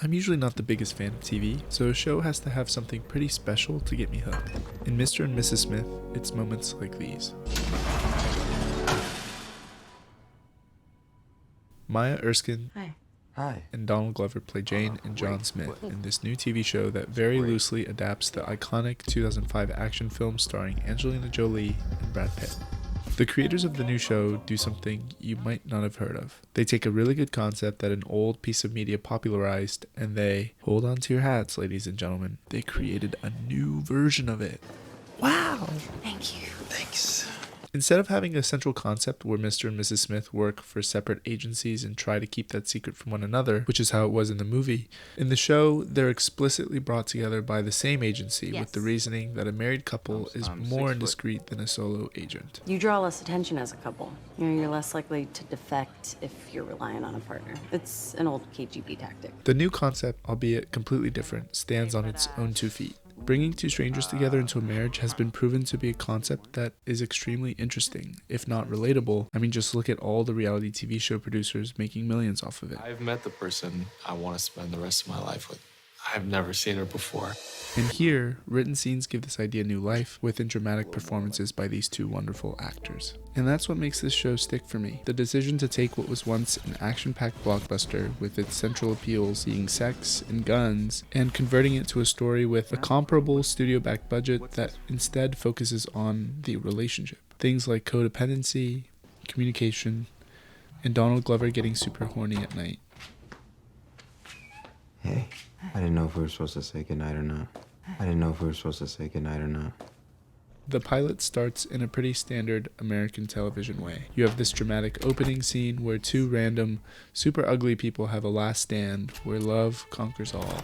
I'm usually not the biggest fan of TV, so a show has to have something pretty special to get me hooked. In Mr. and Mrs. Smith, it's moments like these. Maya Erskine Hi. and Donald Glover play Jane and John Smith in this new TV show that very loosely adapts the iconic 2005 action film starring Angelina Jolie and Brad Pitt. The creators of the new show do something you might not have heard of. They take a really good concept that an old piece of media popularized and they, hold on to your hats, ladies and gentlemen, they created a new version of it. Wow! Thank you. Thanks. Instead of having a central concept where Mr. and Mrs. Smith work for separate agencies and try to keep that secret from one another, which is how it was in the movie, in the show, they're explicitly brought together by the same agency with the reasoning that a married couple is more indiscreet than a solo agent. You draw less attention as a couple. You're less likely to defect if you're relying on a partner. It's an old KGB tactic. The new concept, albeit completely different, stands on its own 2 feet. Bringing 2 strangers together into a marriage has been proven to be a concept that is extremely interesting, if not relatable. I mean, just look at all the reality TV show producers making millions off of it. I've met the person I want to spend the rest of my life with. I've never seen her before. And here, written scenes give this idea new life within dramatic performances by these 2 wonderful actors. And that's what makes this show stick for me. The decision to take what was once an action-packed blockbuster with its central appeals being sex and guns and converting it to a story with a comparable studio-backed budget that instead focuses on the relationship. Things like codependency, communication, and Donald Glover getting super horny at night. Hey, I didn't know if we were supposed to say goodnight or not. The pilot starts in a pretty standard American television way. You have this dramatic opening scene where 2 random, super ugly people have a last stand where love conquers all.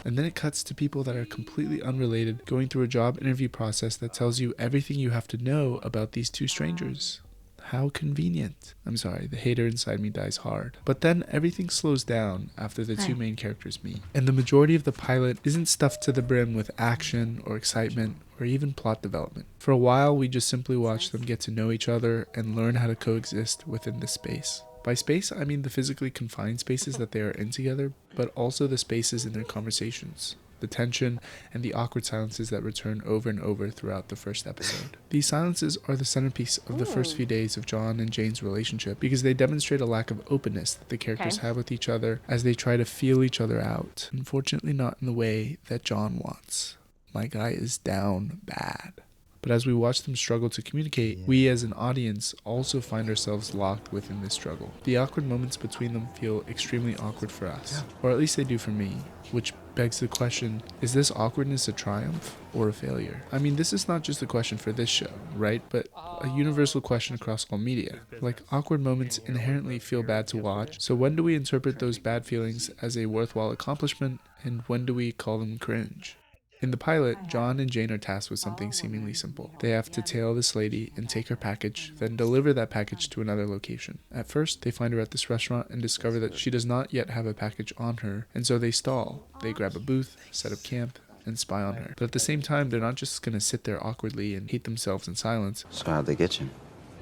And then it cuts to people that are completely unrelated going through a job interview process that tells you everything you have to know about these 2 strangers. How convenient. I'm sorry, the hater inside me dies hard. But then everything slows down after the 2 main characters meet. And the majority of the pilot isn't stuffed to the brim with action or excitement or even plot development. For a while, we just simply watch them get to know each other and learn how to coexist within this space. By space, I mean the physically confined spaces that they are in together, but also the spaces in their conversations, the tension, and the awkward silences that return over and over throughout the first episode. These silences are the centerpiece of the first few days of John and Jane's relationship because they demonstrate a lack of openness that the characters have with each other as they try to feel each other out. Unfortunately, not in the way that John wants. My guy is down bad. But as we watch them struggle to communicate, we as an audience also find ourselves locked within this struggle. The awkward moments between them feel extremely awkward for us, or at least they do for me, which begs the question, is this awkwardness a triumph or a failure? I mean, this is not just a question for this show, right? But a universal question across all media. Like, awkward moments inherently feel bad to watch, so when do we interpret those bad feelings as a worthwhile accomplishment, and when do we call them cringe? In the pilot, John and Jane are tasked with something seemingly simple. They have to tail this lady and take her package, then deliver that package to another location. At first, they find her at this restaurant and discover that she does not yet have a package on her, and so they stall. They grab a booth, set up camp, and spy on her. But at the same time, they're not just going to sit there awkwardly and hate themselves in silence. So how'd they get you?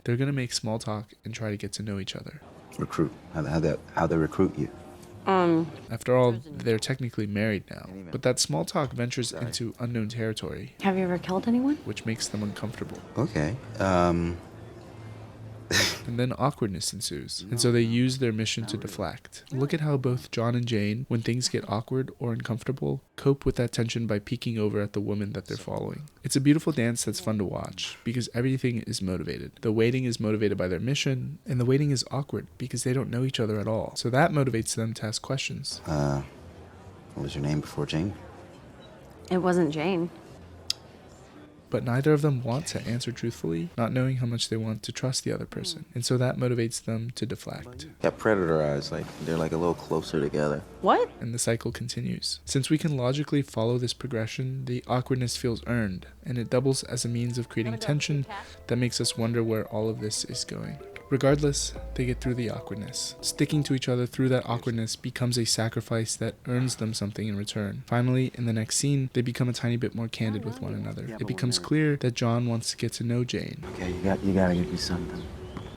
They're going to make small talk and try to get to know each other. Recruit. How'd they recruit you? After all, they're technically married now, but that small talk ventures into unknown territory. Have you ever killed anyone? Which makes them uncomfortable. Okay. And then awkwardness ensues, and so they use their mission to deflect. Look at how both John and Jane, when things get awkward or uncomfortable, cope with that tension by peeking over at the woman that they're following. It's a beautiful dance that's fun to watch, because everything is motivated. The waiting is motivated by their mission, and the waiting is awkward, because they don't know each other at all. So that motivates them to ask questions. What was your name before Jane? It wasn't Jane. But neither of them want to answer truthfully, not knowing how much they want to trust the other person. And so that motivates them to deflect. Got predator eyes, like they're like a little closer together. What? And the cycle continues. Since we can logically follow this progression, the awkwardness feels earned, and it doubles as a means of creating tension that makes us wonder where all of this is going. Regardless, they get through the awkwardness. Sticking to each other through that awkwardness becomes a sacrifice that earns them something in return. Finally, in the next scene, they become a tiny bit more candid with one another. It becomes clear that John wants to get to know Jane. Okay, you gotta give me something.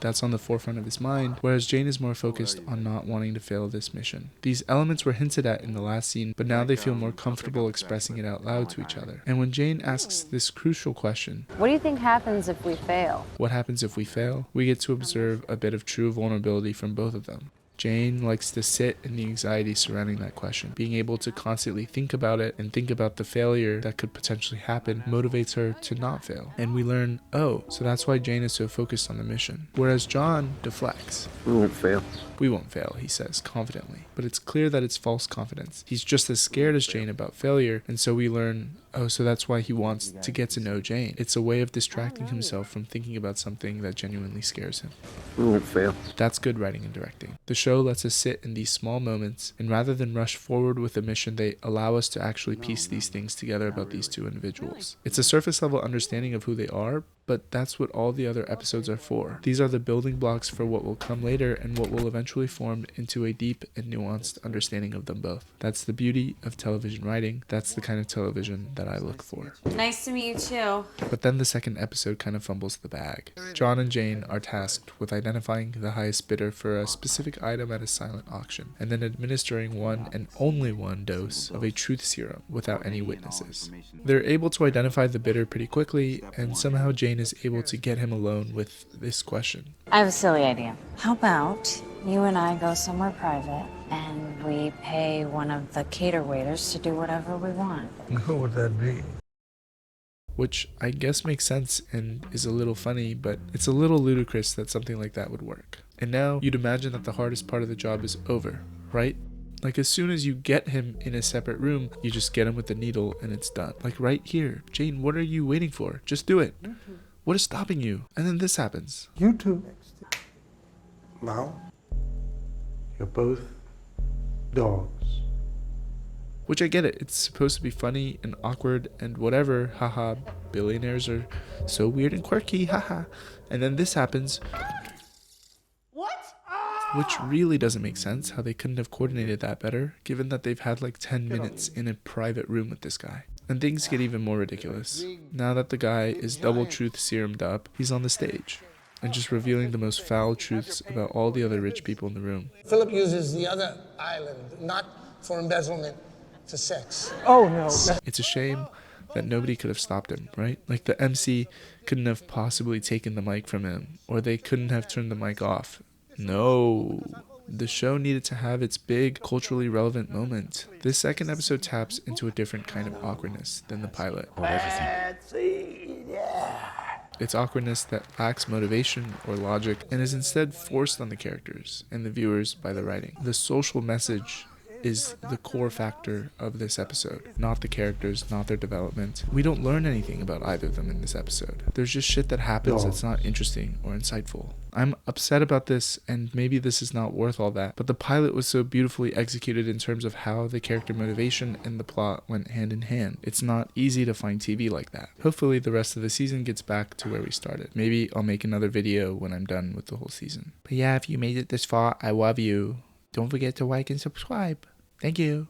That's on the forefront of his mind, whereas Jane is more focused on not wanting to fail this mission. These elements were hinted at in the last scene, but now they feel more comfortable expressing it out loud to each other. And when Jane asks this crucial question, What do you think happens if we fail? what happens if we fail? We get to observe a bit of true vulnerability from both of them. Jane likes to sit in the anxiety surrounding that question. Being able to constantly think about it and think about the failure that could potentially happen motivates her to not fail. And we learn, oh, so that's why Jane is so focused on the mission. Whereas John deflects. We won't fail. We won't fail, he says confidently. But it's clear that it's false confidence. He's just as scared as Jane about failure, and so we learn, oh, so that's why he wants to get to know Jane. It's a way of distracting himself from thinking about something that genuinely scares him. We won't fail. That's good writing and directing. The show lets us sit in these small moments, and rather than rush forward with a mission, they allow us to actually piece these things together about these two individuals. It's a surface level understanding of who they are, but that's what all the other episodes are for. These are the building blocks for what will come later and what will eventually form into a deep and nuanced understanding of them both. That's the beauty of television writing. That's the kind of television that I look for. Nice to meet you too. But then the second episode kind of fumbles the bag. John and Jane are tasked with identifying the highest bidder for a specific item at a silent auction, and then administering one and only one dose of a truth serum without any witnesses. They're able to identify the bidder pretty quickly, and somehow Jane is able to get him alone with this question. I have a silly idea. How about you and I go somewhere private and we pay one of the cater waiters to do whatever we want? What would that be? Which I guess makes sense and is a little funny, but it's a little ludicrous that something like that would work. And now you'd imagine that the hardest part of the job is over, right? Like as soon as you get him in a separate room, you just get him with the needle and it's done. Like right here. Jane, what are you waiting for? Just do it. What is stopping you? And then this happens. You two. Now, you're both dogs. Which I get it. It's supposed to be funny and awkward and whatever. Haha, billionaires are so weird and quirky. Haha. And then this happens. Which really doesn't make sense, how they couldn't have coordinated that better, given that they've had like 10 minutes in a private room with this guy. And things get even more ridiculous. Now that the guy is double truth serumed up, he's on the stage, and just revealing the most foul truths about all the other rich people in the room. Philip uses the other island, not for embezzlement, for sex. Oh, no. It's a shame that nobody could have stopped him, right? Like the MC couldn't have possibly taken the mic from him, or they couldn't have turned the mic off. No, the show needed to have its big, culturally relevant moment. This second episode taps into a different kind of awkwardness than the pilot. It's awkwardness that lacks motivation or logic and is instead forced on the characters and the viewers by the writing. The social message is the core factor of this episode, not the characters, not their development. We don't learn anything about either of them in this episode. There's just shit that happens that's not interesting or insightful. I'm upset about this, and maybe this is not worth all that, but the pilot was so beautifully executed in terms of how the character motivation and the plot went hand in hand. It's not easy to find TV like that. Hopefully the rest of the season gets back to where we started. Maybe I'll make another video when I'm done with the whole season. But yeah, if you made it this far, I love you. Don't forget to like and subscribe. Thank you.